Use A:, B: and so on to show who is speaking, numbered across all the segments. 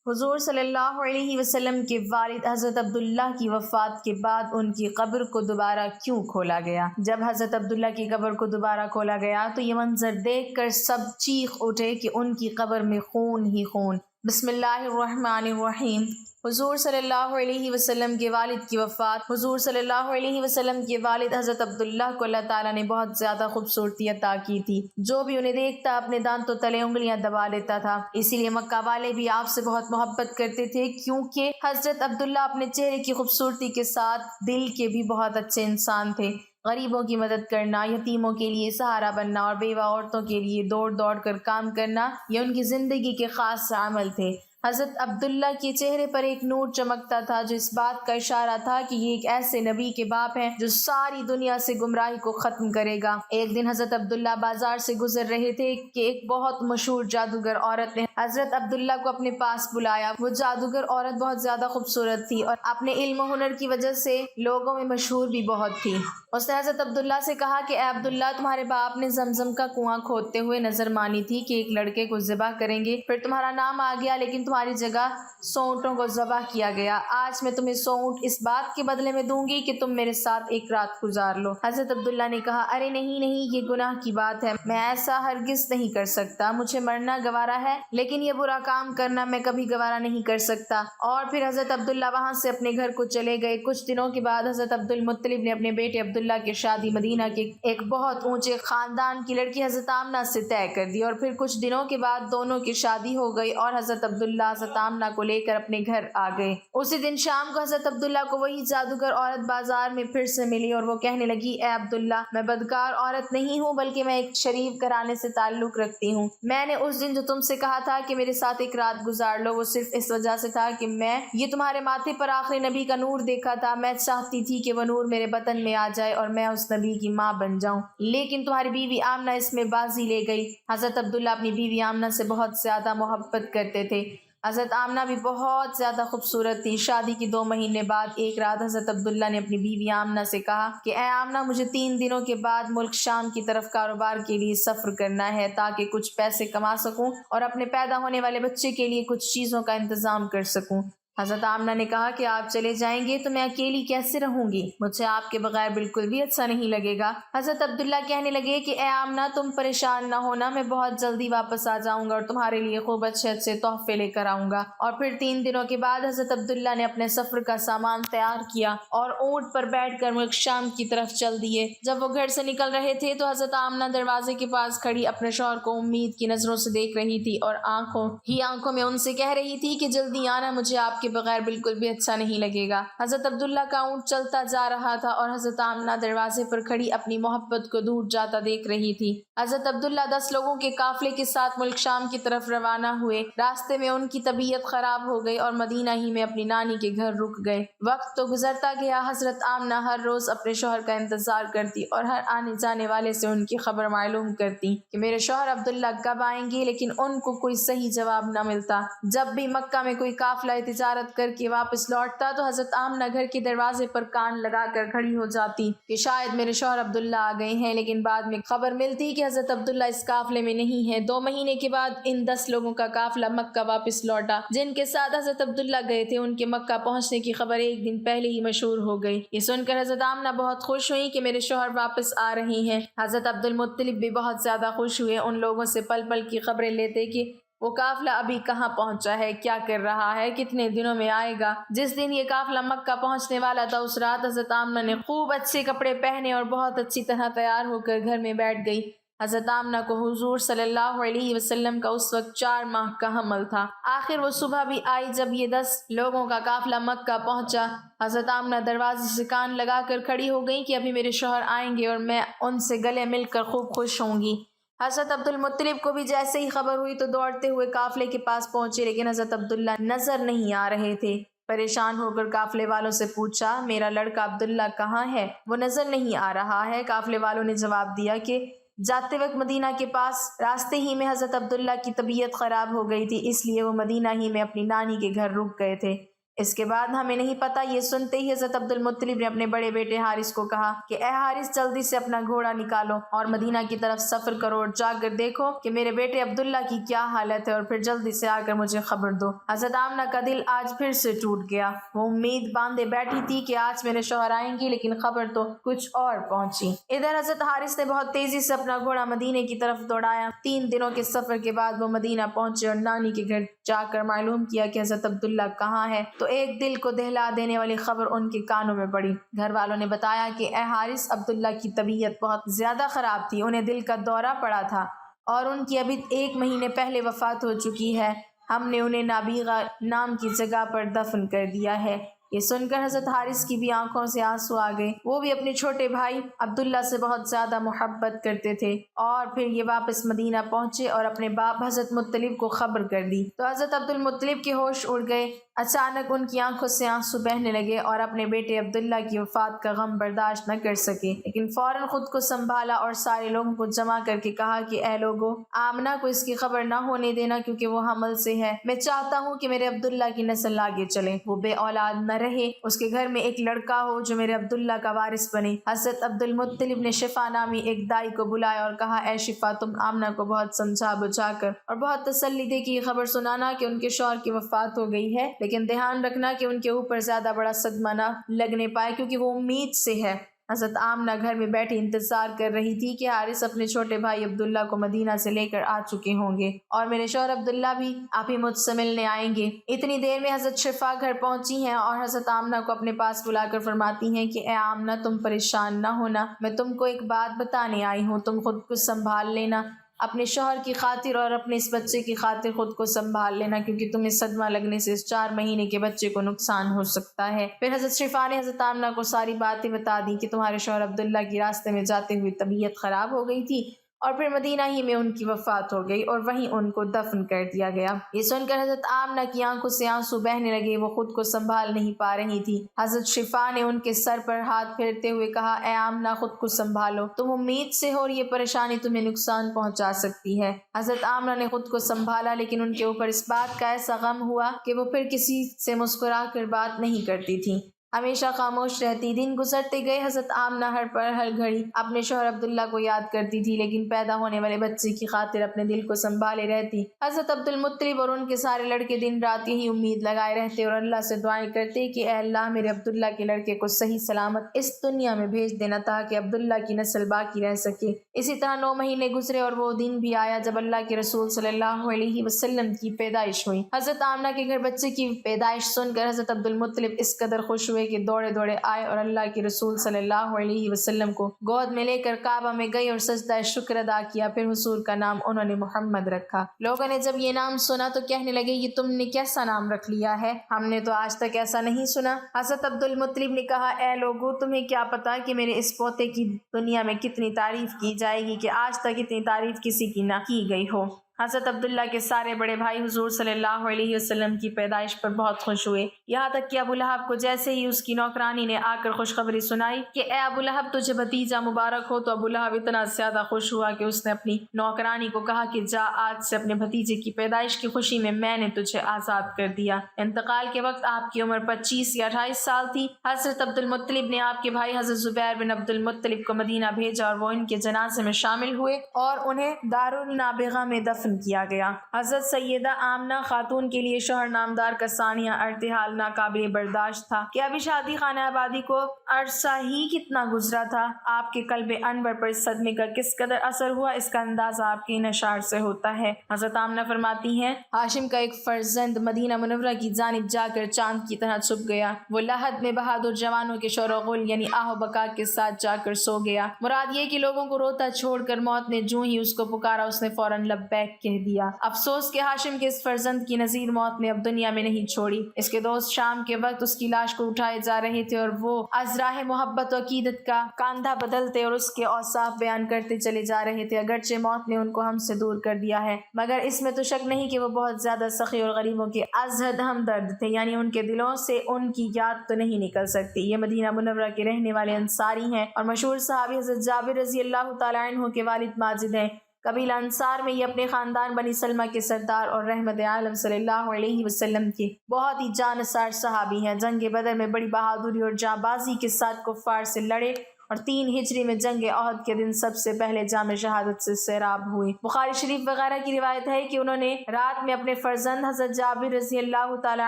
A: حضور صلی اللہ علیہ وسلم کے والد حضرت عبداللہ کی وفات کے بعد ان کی قبر کو دوبارہ کیوں کھولا گیا؟ جب حضرت عبداللہ کی قبر کو دوبارہ کھولا گیا تو یہ منظر دیکھ کر سب چیخ اٹھے کہ ان کی قبر میں خون ہی خون۔ بسم اللہ الرحمن الرحیم۔ حضور صلی اللہ علیہ وسلم کے والد کی وفات۔ حضور صلی اللہ علیہ وسلم کے والد حضرت عبداللہ کو اللہ تعالیٰ نے بہت زیادہ خوبصورتی عطا کی تھی۔ جو بھی انہیں دیکھتا اپنے دانتوں تلے انگلیاں دبا لیتا تھا، اسی لیے مکہ والے بھی آپ سے بہت محبت کرتے تھے، کیونکہ حضرت عبداللہ اپنے چہرے کی خوبصورتی کے ساتھ دل کے بھی بہت اچھے انسان تھے۔ غریبوں کی مدد کرنا، یتیموں کے لیے سہارا بننا اور بیوہ عورتوں کے لیے دوڑ دوڑ کر کام کرنا، یہ ان کی زندگی کے خاص عمل تھے۔ حضرت عبداللہ کے چہرے پر ایک نور چمکتا تھا جو اس بات کا اشارہ تھا کہ یہ ایک ایسے نبی کے باپ ہیں جو ساری دنیا سے گمراہی کو ختم کرے گا۔ ایک دن حضرت عبداللہ بازار سے گزر رہے تھے کہ ایک بہت مشہور جادوگر عورت نے حضرت عبداللہ کو اپنے پاس بلایا۔ وہ جادوگر عورت بہت زیادہ خوبصورت تھی اور اپنے علم و ہنر کی وجہ سے لوگوں میں مشہور بھی بہت تھی۔ اس نے حضرت عبداللہ سے کہا کہ اے عبداللہ، تمہارے باپ نے زمزم کا کنواں کھودتے ہوئے نظر مانی تھی کہ ایک لڑکے کو ذبح کریں گے، پھر تمہارا نام آ گیا لیکن تمہاری جگہ سونٹوں کو ذبح کیا گیا۔ آج میں تمہیں سونٹ اس بات کے بدلے میں دوں گی کہ تم میرے ساتھ ایک رات گزار لو۔ حضرت عبداللہ نے کہا، ارے نہیں نہیں، یہ گناہ کی بات ہے، میں ایسا ہرگز نہیں کر سکتا۔ مجھے مرنا گوارا ہے لیکن یہ برا کام کرنا میں کبھی گوارا نہیں کر سکتا۔ اور پھر حضرت عبداللہ وہاں سے اپنے گھر کو چلے گئے۔ کچھ دنوں کے بعد حضرت عبد المطلب نے اپنے بیٹے عبداللہ کی شادی مدینہ کے ایک بہت اونچے خاندان کی لڑکی حضرت آمنہ سے طے کر دی، اور پھر کچھ دنوں کے بعد دونوں کی شادی ہو گئی اور حضرت عبداللہ حضرت آمنہ کو لے کر اپنے گھر آ گئے۔ اسی دن شام کو حضرت عبداللہ کو وہی جادوگر عورت بازار میں پھر سے ملی اور وہ کہنے لگی، اے عبداللہ، میں بدکار عورت نہیں ہوں بلکہ میں ایک شریف گھرانے سے تعلق رکھتی ہوں۔ میں نے اس دن جو تم سے کہا تھا کہ میرے ساتھ ایک رات گزار لو، وہ صرف اس وجہ سے تھا کہ میں یہ تمہارے ماتھے پر آخری نبی کا نور دیکھا تھا۔ میں چاہتی تھی کہ وہ نور میرے بطن میں آ جائے اور میں اس نبی کی ماں بن جاؤں، لیکن تمہاری بیوی آمنہ اس میں بازی لے گئی۔ حضرت عبداللہ اپنی بیوی آمنہ سے بہت زیادہ محبت کرتے تھے۔ حضرت آمنہ بھی بہت زیادہ خوبصورت تھی۔ شادی کی 2 مہینے بعد ایک رات حضرت عبداللہ نے اپنی بیوی آمنہ سے کہا کہ اے آمنہ، مجھے 3 دنوں کے بعد ملک شام کی طرف کاروبار کے لیے سفر کرنا ہے تاکہ کچھ پیسے کما سکوں اور اپنے پیدا ہونے والے بچے کے لیے کچھ چیزوں کا انتظام کر سکوں۔ حضرت آمنہ نے کہا کہ آپ چلے جائیں گے تو میں اکیلی کیسے رہوں گی؟ مجھے آپ کے بغیر بالکل بھی اچھا نہیں لگے گا۔ حضرت عبداللہ کہنے لگے کہ اے آمنہ، تم پریشان نہ ہونا، میں بہت جلدی واپس آ جاؤں گا اور تمہارے لیے خوب اچھے اچھے تحفے لے کر آؤں گا۔ اور پھر 3 دنوں کے بعد حضرت عبداللہ نے اپنے سفر کا سامان تیار کیا اور اونٹ پر بیٹھ کر ملک شام کی طرف چل دیے۔ جب وہ گھر سے نکل رہے تھے تو حضرت آمنہ دروازے کے پاس کھڑی اپنے شوہر کو امید کی نظروں سے دیکھ رہی تھی اور آنکھوں میں ان سے کہہ رہی تھی کہ جلدی آنا، مجھے آپ کے بغیر بالکل بھی اچھا نہیں لگے گا۔ حضرت عبداللہ کا اونٹ چلتا جا رہا تھا اور حضرت آمنہ دروازے پر کھڑی اپنی محبت کو دور جاتا دیکھ رہی تھی۔ حضرت عبداللہ 10 لوگوں کے قافلے کے ساتھ ملک شام کی طرف روانہ ہوئے۔ راستے میں ان کی طبیعت خراب ہو گئی اور مدینہ ہی میں اپنی نانی کے گھر رک گئے۔ وقت تو گزرتا گیا۔ حضرت آمنہ ہر روز اپنے شوہر کا انتظار کرتی اور ہر آنے جانے والے سے ان کی خبر معلوم کرتی کہ میرے شوہر عبداللہ کب آئیں گے، لیکن ان کو کوئی صحیح جواب نہ ملتا۔ جب بھی مکہ میں کوئی قافلہ تجارت کر کے واپس لوٹتا تو حضرت آمنہ گھر کے دروازے پر کان لگا کر کھڑی ہو جاتی کہ شاید میرے شوہر عبداللہ آ گئے ہیں، لیکن بعد میں خبر ملتی کہ حضرت عبداللہ اس قافلے میں نہیں ہیں۔ 2 مہینے کے بعد ان 10 لوگوں کا قافلہ مکہ واپس لوٹا جن کے ساتھ حضرت عبداللہ گئے تھے۔ ان کے مکہ پہنچنے کی خبر ایک دن پہلے ہی مشہور ہو گئی۔ یہ سن کر حضرت آمنہ بہت خوش ہوئی کہ میرے شوہر واپس آ رہے ہیں۔ حضرت عبد المطلب بھی بہت زیادہ خوش ہوئے، ان لوگوں سے پل پل کی خبریں لیتے کہ وہ قافلہ ابھی کہاں پہنچا ہے، کیا کر رہا ہے، کتنے دنوں میں آئے گا۔ جس دن یہ قافلہ مکہ پہنچنے والا تھا اس رات حضرت آمنہ نے خوب اچھے کپڑے پہنے اور بہت اچھی طرح تیار ہو کر گھر میں بیٹھ گئی۔ حضرت آمنہ کو حضور صلی اللہ علیہ وسلم کا اس وقت 4 ماہ کا حمل تھا۔ آخر وہ صبح بھی آئی جب یہ 10 لوگوں کا قافلہ مکہ پہنچا۔ حضرت آمنہ دروازے سے کان لگا کر کھڑی ہو گئی کہ ابھی میرے شوہر آئیں گے اور میں ان سے گلے مل کر خوب خوش ہوں گی۔ حضرت عبد المطلب کو بھی جیسے ہی خبر ہوئی تو دوڑتے ہوئے قافلے کے پاس پہنچے، لیکن حضرت عبداللہ نظر نہیں آ رہے تھے۔ پریشان ہو کر قافلے والوں سے پوچھا، میرا لڑکا عبداللہ کہاں ہے؟ وہ نظر نہیں آ رہا ہے۔ قافلے والوں نے جواب دیا کہ جاتے وقت مدینہ کے پاس راستے ہی میں حضرت عبداللہ کی طبیعت خراب ہو گئی تھی، اس لیے وہ مدینہ ہی میں اپنی نانی کے گھر رک گئے تھے۔ اس کے بعد ہمیں نہیں پتہ۔ یہ سنتے ہی حضرت عبد المطلب نے اپنے بڑے بیٹے حارث کو کہا کہ اے حارث، جلدی سے اپنا گھوڑا نکالو اور مدینہ کی طرف سفر کرو اور جا کر دیکھو کہ میرے بیٹے عبداللہ کی کیا حالت ہے، اور پھر جلدی سے آ کر مجھے خبر دو۔ حضرت آمنہ کا دل آج پھر سے ٹوٹ گیا۔ وہ امید باندھے بیٹھی تھی کہ آج میرے شوہر آئیں گی، لیکن خبر تو کچھ اور پہنچی۔ ادھر حضرت حارث نے بہت تیزی سے اپنا گھوڑا مدینے کی طرف دوڑایا۔ 3 دنوں کے سفر کے بعد وہ مدینہ پہنچے اور نانی کے گھر جا کر معلوم کیا کہ حضرت عبداللہ کہاں ہے، تو ایک دل کو دہلا دینے والی خبر ان کے کانوں میں پڑی۔ گھر والوں نے بتایا کہ اے حارث، عبداللہ کی طبیعت بہت زیادہ خراب تھی، انہیں دل کا دورہ پڑا تھا اور ان کی ابھی 1 مہینے پہلے وفات ہو چکی ہے۔ ہم نے انہیں نابیغہ نام کی جگہ پر دفن کر دیا ہے۔ یہ سن کر حضرت حارث کی بھی آنکھوں سے آنسو آ گئے۔ وہ بھی اپنے چھوٹے بھائی عبداللہ سے بہت زیادہ محبت کرتے تھے۔ اور پھر یہ واپس مدینہ پہنچے اور اپنے باپ حضرت مطلب کو خبر کر دی، تو حضرت عبد المطلب کے ہوش اڑ گئے۔ اچانک ان کی آنکھوں سے آنسو بہنے لگے اور اپنے بیٹے عبداللہ کی وفات کا غم برداشت نہ کر سکے، لیکن فوراً خود کو سنبھالا اور سارے لوگوں کو جمع کر کے کہا کہ اے لوگو، آمنہ کو اس کی خبر نہ ہونے دینا، کیونکہ وہ حمل سے ہے۔ میں چاہتا ہوں کہ میرے عبداللہ کی نسل آگے چلے، وہ بے اولاد نہ رہے، اس کے گھر میں ایک لڑکا ہو جو میرے عبداللہ کا وارث بنے۔ حضرت عبد المطلب نے شفا نامی ایک دائی کو بلایا اور کہا اے شفا، تم آمنہ کو بہت سمجھا بجھا کر اور بہت تسلی دے کے یہ خبر سنانا کہ ان کے شوہر کی وفات ہو گئی ہے، لیکن دھیان رکھنا کہ ان کے اوپر زیادہ بڑا صدمہ نہ لگنے پائے، کیونکہ وہ امید سے ہے۔ حضرت آمنہ گھر میں بیٹھی انتظار کر رہی تھی کہ حارث اپنے چھوٹے بھائی عبداللہ کو مدینہ سے لے کر آ چکے ہوں گے اور میرے شوہر عبداللہ بھی آپ ہی مجھ سے ملنے آئیں گے۔ اتنی دیر میں حضرت شفا گھر پہنچی ہیں اور حضرت آمنہ کو اپنے پاس بلا کر فرماتی ہیں کہ اے آمنہ، تم پریشان نہ ہونا، میں تم کو ایک بات بتانے آئی ہوں، تم خود کو سنبھال لینا، اپنے شوہر کی خاطر اور اپنے اس بچے کی خاطر خود کو سنبھال لینا، کیونکہ تمہیں صدمہ لگنے سے اس 4 مہینے کے بچے کو نقصان ہو سکتا ہے۔ پھر حضرت شفا نے حضرت آمنہ کو ساری باتیں بتا دی کہ تمہارے شوہر عبداللہ کی راستے میں جاتے ہوئے طبیعت خراب ہو گئی تھی اور پھر مدینہ ہی میں ان کی وفات ہو گئی اور وہیں ان کو دفن کر دیا گیا۔ یہ سن کر حضرت آمنہ کی آنکھوں سے آنسو بہنے لگے، وہ خود کو سنبھال نہیں پا رہی تھی۔ حضرت شفا نے ان کے سر پر ہاتھ پھیرتے ہوئے کہا اے آمنہ، خود کو سنبھالو، تم امید سے ہو اور یہ پریشانی تمہیں نقصان پہنچا سکتی ہے۔ حضرت آمنہ نے خود کو سنبھالا، لیکن ان کے اوپر اس بات کا ایسا غم ہوا کہ وہ پھر کسی سے مسکرا کر بات نہیں کرتی تھی، ہمیشہ خاموش رہتی۔ دن گزرتے گئے، حضرت آمنہ ہر گھڑی اپنے شوہر عبداللہ کو یاد کرتی تھی، لیکن پیدا ہونے والے بچے کی خاطر اپنے دل کو سنبھالے رہتی۔ حضرت عبد المطلب اور ان کے سارے لڑکے دن رات یہی امید لگائے رہتے اور اللہ سے دعائیں کرتے کہ اے اللہ، میرے عبداللہ کے لڑکے کو صحیح سلامت اس دنیا میں بھیج دینا تاکہ عبداللہ کی نسل باقی رہ سکے۔ اسی طرح 9 مہینے گزرے اور وہ دن بھی آیا جب اللہ کے رسول صلی اللہ علیہ وسلم کی پیدائش ہوئی۔ حضرت آمنہ کے گھر بچے کی پیدائش سن کر حضرت عبد المطلب اس قدر خوش ہوئے کہ دوڑے دوڑے آئے اور اللہ کے رسول صلی اللہ علیہ وسلم کو گود میں لے کر کعبہ میں گئی اور سجدہ شکر ادا کیا۔ پھر حضور کا نام انہوں نے محمد رکھا۔ لوگوں نے جب یہ نام سنا تو کہنے لگے یہ تم نے کیسا نام رکھ لیا ہے، ہم نے تو آج تک ایسا نہیں سنا۔ حضرت عبد المطلب نے کہا اے لوگو، تمہیں کیا پتا کہ میرے اس پوتے کی دنیا میں کتنی تعریف کی جائے گی کہ آج تک اتنی تعریف کسی کی نہ کی گئی ہو۔ حضرت عبداللہ کے سارے بڑے بھائی حضور صلی اللہ علیہ وسلم کی پیدائش پر بہت خوش ہوئے، یہاں تک کہ ابو لہب کو جیسے ہی اس کی نوکرانی نے آ کر خوشخبری سنائی کہ اے ابو لہب، تجھے بھتیجا مبارک ہو، تو ابو لہب اتنا زیادہ خوش ہوا کہ اس نے اپنی نوکرانی کو کہا کہ جا، آج سے اپنے بھتیجے کی پیدائش کی خوشی میں نے تجھے آزاد کر دیا۔ انتقال کے وقت آپ کی عمر 25 یا 28 سال تھی۔ حضرت عبد المطلب نے آپ کے بھائی حضرت زبیر بن عبد المطلب کو مدینہ بھیجا اور وہ ان کے جنازے میں شامل ہوئے اور انہیں دارالنابغہ میں دفن کیا گیا۔ حضرت سیدہ آمنہ خاتون کے لیے شوہر نامدار کا ثانیہ ارتحال ناقابل برداشت تھا کہ ابھی شادی خانہ آبادی کو عرصہ ہی کتنا گزرا تھا۔ آپ کے قلب انور پر اس صدمے کا کس قدر اثر ہوا، اس کا اندازہ آپ کے ان اشعار سے ہوتا ہے۔ حضرت آمنہ فرماتی ہیں ہاشم کا ایک فرزند مدینہ منورہ کی جانب جا کر چاند کی طرح چھپ گیا۔ وہ لحد میں بہادر جوانوں کے شور و غل یعنی آہ و بکا کے ساتھ جا کر سو گیا۔ مراد یہ کہ لوگوں کو روتا چھوڑ کر موت نے جو ہی اس کو پکارا، اس نے فوراً لبیک کہہ دیا۔ افسوس کہ ہاشم کے اس فرزند کی نظیر موت نے اب دنیا میں نہیں چھوڑی۔ اس کے دوست شام کے وقت اس کی لاش کو اٹھائے جا رہے تھے اور وہ از راہ محبت و عقیدت کا کاندھا بدلتے اور اس کے اوصاف بیان کرتے چلے جا رہے تھے۔ اگرچہ موت نے ان کو ہم سے دور کر دیا ہے، مگر اس میں تو شک نہیں کہ وہ بہت زیادہ سخی اور غریبوں کے ازحد ہمدرد تھے، یعنی ان کے دلوں سے ان کی یاد تو نہیں نکل سکتی۔ یہ مدینہ منورہ کے رہنے والے انصاری ہیں اور مشہور صحابی حضرت جابر رضی اللہ تعالیٰ عنہ کے والد ماجد ہیں۔ قبیلہ انصار میں یہ اپنے خاندان بنی سلمہ کے سردار اور رحمت عالم صلی اللہ علیہ وسلم کے بہت ہی جانسار صحابی ہیں۔ جنگ بدر میں بڑی بہادری اور جانبازی کے ساتھ کفار سے لڑے اور 3 ہجری میں جنگ احد کے دن سب سے پہلے جام شہادت سے سیراب ہوئے۔ بخاری شریف وغیرہ کی روایت ہے کہ انہوں نے رات میں اپنے فرزند حضرت جابر رضی اللہ تعالیٰ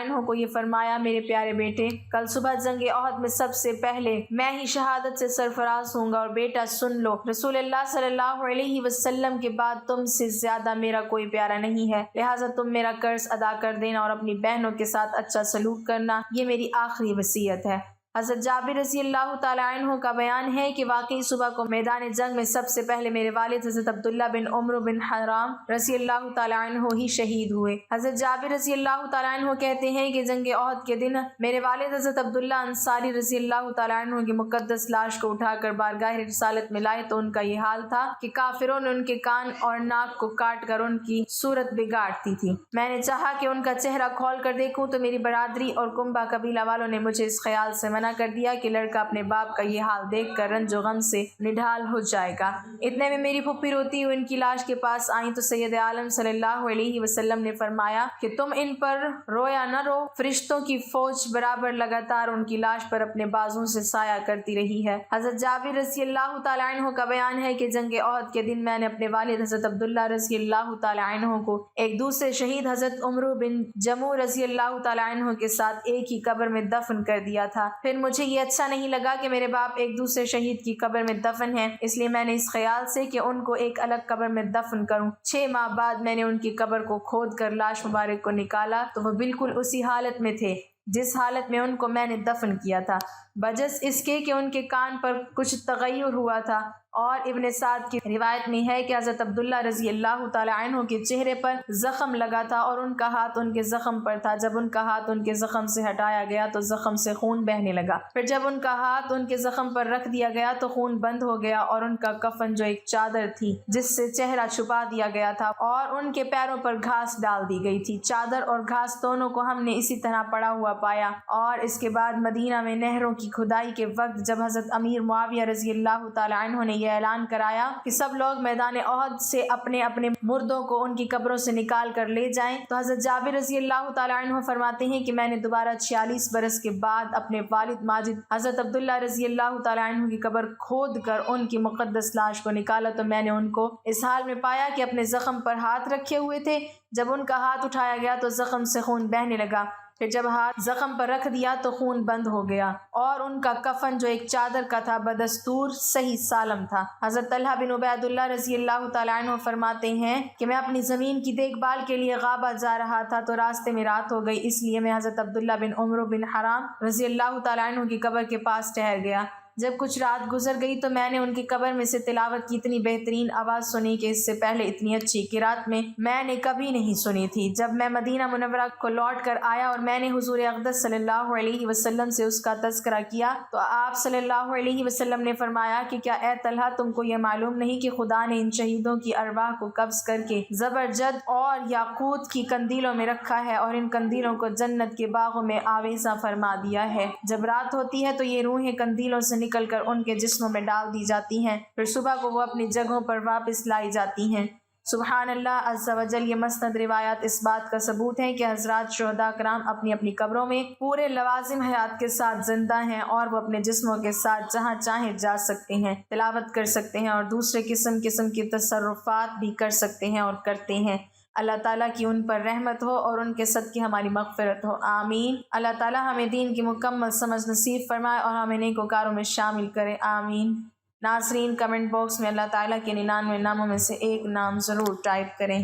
A: عنہ کو یہ فرمایا، میرے پیارے بیٹے، کل صبح جنگ احد میں سب سے پہلے میں ہی شہادت سے سرفراز ہوں گا، اور بیٹا سن لو، رسول اللہ صلی اللہ علیہ وسلم کے بعد تم سے زیادہ میرا کوئی پیارا نہیں ہے، لہٰذا تم میرا قرض ادا کر دینا اور اپنی بہنوں کے ساتھ اچھا سلوک کرنا، یہ میری آخری وصیت ہے۔ حضرت جابر رضی اللہ تعالیٰ عنہ کا بیان ہے کہ واقعی صبح کو میدان جنگ میں سب سے پہلے میرے والد حضرت عبداللہ بن عمرو بن حرام رضی اللہ تعالیٰ عنہ ہی شہید ہوئے۔ حضرت جابر رضی اللہ تعالیٰ عنہ کہتے ہیں کہ جنگ احد کے دن میرے والد حضرت عبداللہ انصاری رضی اللہ تعالیٰ عنہ کی مقدس لاش کو اٹھا کر بارگاہ رسالت میں لائے تو ان کا یہ حال تھا کہ کافروں نے ان کے کان اور ناک کو کاٹ کر ان کی صورت بگاڑ دی تھی۔ میں نے چاہا کہ ان کا چہرہ کھول کر دیکھوں تو میری برادری اور کنبہ قبیلہ والوں نے مجھے اس خیال سے منع کر دیا کہ لڑکا اپنے باپ کا یہ حال دیکھ کر رنج و غم سے نڈھال ہو جائے گا۔ اتنے میں میری پھپھی روتی ہوئی ان کی لاش کے پاس آئیں تو سید عالم صلی اللہ علیہ وسلم نے فرمایا کہ تم ان پر رو یا نہ رو، فرشتوں کی فوج برابر لگاتار ان کی لاش پر اپنے بازوں سے سایہ کرتی رہی ہے۔ حضرت جابر رضی اللہ تعالیٰ عنہ کا بیان ہے کہ جنگ احد کے دن میں نے اپنے والد حضرت عبداللہ رضی اللہ تعالیٰ عنہ کو ایک دوسرے شہید حضرت عمرو بن جموع رضی اللہ تعالیٰ عنہ کے ساتھ ایک ہی قبر میں دفن کر دیا تھا۔ پھر مجھے یہ اچھا نہیں لگا کہ میرے باپ ایک دوسرے شہید کی قبر میں دفن ہیں، اس لیے میں نے اس خیال سے کہ ان کو ایک الگ قبر میں دفن کروں۔ 6 ماہ بعد میں نے ان کی قبر کو کھود کر لاش مبارک کو نکالا تو وہ بالکل اسی حالت میں تھے جس حالت میں ان کو میں نے دفن کیا تھا، بجز اس کے کہ ان کے کان پر کچھ تغیر ہوا تھا۔ اور ابن سعد کی روایت میں ہے کہ حضرت عبداللہ رضی اللہ تعالیٰ عنہ کے چہرے پر زخم لگا تھا اور ان کا ہاتھ ان کے زخم پر تھا۔ جب ان کا ہاتھ ان کے زخم سے ہٹایا گیا تو زخم سے خون بہنے لگا، پھر جب ان کا ہاتھ ان کے زخم پر رکھ دیا گیا تو خون بند ہو گیا، اور ان کا کفن جو ایک چادر تھی جس سے چہرہ چھپا دیا گیا تھا اور ان کے پیروں پر گھاس ڈال دی گئی تھی، چادر اور گھاس دونوں کو ہم نے اسی طرح پڑا ہوا پایا۔ اور اس کے بعد مدینہ میں نہروں کی کھدائی کے وقت جب حضرت امیر معاویہ رضی اللہ تعالیٰ عنہ نے یہ اعلان کرایا کہ سب لوگ میدان احد سے اپنے اپنے مردوں کو ان کی قبروں سے نکال کر لے جائیں تو حضرت جابر رضی اللہ تعالیٰ عنہ فرماتے ہیں کہ میں نے دوبارہ 46 برس کے بعد اپنے والد ماجد حضرت عبداللہ رضی اللہ تعالیٰ عنہ کی قبر کھود کر ان کی مقدس لاش کو نکالا تو میں نے ان کو اس حال میں پایا کہ اپنے زخم پر ہاتھ رکھے ہوئے تھے۔ جب ان کا ہاتھ اٹھایا گیا تو زخم سے خون بہنے لگا، پھر جب ہاتھ زخم پر رکھ دیا تو خون بند ہو گیا، اور ان کا کفن جو ایک چادر کا تھا بدستور صحیح سالم تھا۔ حضرت طلحہ بن عبید اللہ رضی اللہ تعالیٰ عنہ فرماتے ہیں کہ میں اپنی زمین کی دیکھ بھال کے لیے غابہ جا رہا تھا تو راستے میں رات ہو گئی، اس لیے میں حضرت عبداللہ بن عمرو بن حرام رضی اللہ تعالیٰ عنہ کی قبر کے پاس ٹھہر گیا۔ جب کچھ رات گزر گئی تو میں نے ان کی قبر میں سے تلاوت کی اتنی بہترین آواز سنی کہ اس سے پہلے اتنی اچھی قرات میں نے کبھی نہیں سنی تھی۔ جب میں مدینہ منورہ کو لوٹ کر آیا اور میں نے حضور اقدس صلی اللہ علیہ وسلم سے اس کا تذکرہ کیا تو آپ صلی اللہ علیہ وسلم نے فرمایا کہ کیا اے طلحہ تم کو یہ معلوم نہیں کہ خدا نے ان شہیدوں کی ارواح کو قبض کر کے زبرجد اور یاقوت کی قندیلوں میں رکھا ہے اور ان قندیلوں کو جنت کے باغوں میں آویزاں فرما دیا ہے۔ جب رات ہوتی ہے تو یہ روحیں قندیلوں سے نکل کر ان کے جسموں میں ڈال دی جاتی ہیں، پھر صبح کو وہ اپنی جگہوں پر واپس لائی جاتی ہیں۔ سبحان اللہ عز و جل۔ یہ مسند روایات اس بات کا ثبوت ہے کہ حضرات شہداء کرام اپنی اپنی قبروں میں پورے لوازم حیات کے ساتھ زندہ ہیں اور وہ اپنے جسموں کے ساتھ جہاں چاہیں جا سکتے ہیں، تلاوت کر سکتے ہیں اور دوسرے قسم کے تصرفات بھی کر سکتے ہیں اور کرتے ہیں۔ اللہ تعالیٰ کی ان پر رحمت ہو اور ان کے صدقے ہماری مغفرت ہو، آمین۔ اللہ تعالیٰ ہمیں دین کی مکمل سمجھ نصیب فرمائے اور ہمیں نیکوکاروں میں شامل کرے، آمین۔ ناظرین کمنٹ باکس میں اللہ تعالیٰ کے 99 ناموں میں سے ایک نام ضرور ٹائپ کریں۔